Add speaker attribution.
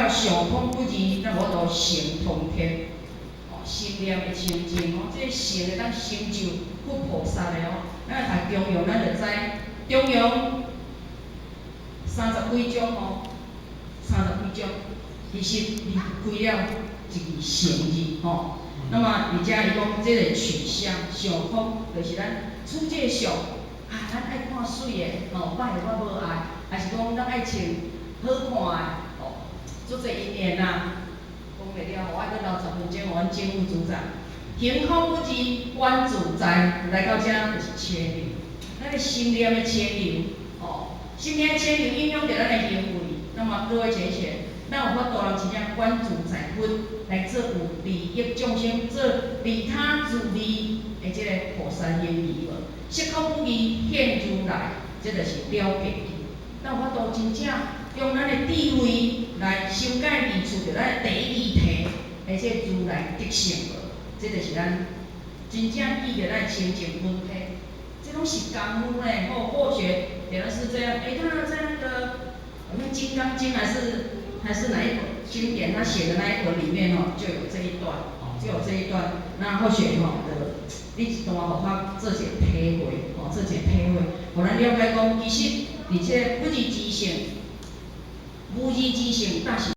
Speaker 1: 上空不二，咱无都成通天。哦，心念的清净哦，这成会当成就佛菩萨的哦。咱读中庸，咱就知中庸30几种哦，30几种，其实离开了一个成字吼。那么而且伊讲这个取向上空，就是咱处这相啊，咱爱看水的吼，歹的我无爱，还是讲咱爱穿好看的哦，足侪因缘呐。讲袂了，我爱搁留10分钟，阮政务组长。行空不二，观自在，来到这就是清流。咱的心念的清流，哦，心念清流影响着咱的行为。那么各位浅显，咱有法度人真正观自在分，来做有利益众生，做利他自利的这个菩萨行义无？色空不二，现如来，这就是了解伊。咱有法度真正用咱的智慧来修改理出着咱的第一题，而且如来德性无？这就是咱真正记着咱的清净本体。这种是功夫呢，或许有人是这样，他在那个好像《金刚经》还是哪一本经典，他写的那一本里面哦，就有这一段，就有这一段。那或许你一段互我做一个体会，做一个体会，互咱了解讲，其实而且不二之性，无二之性，但是。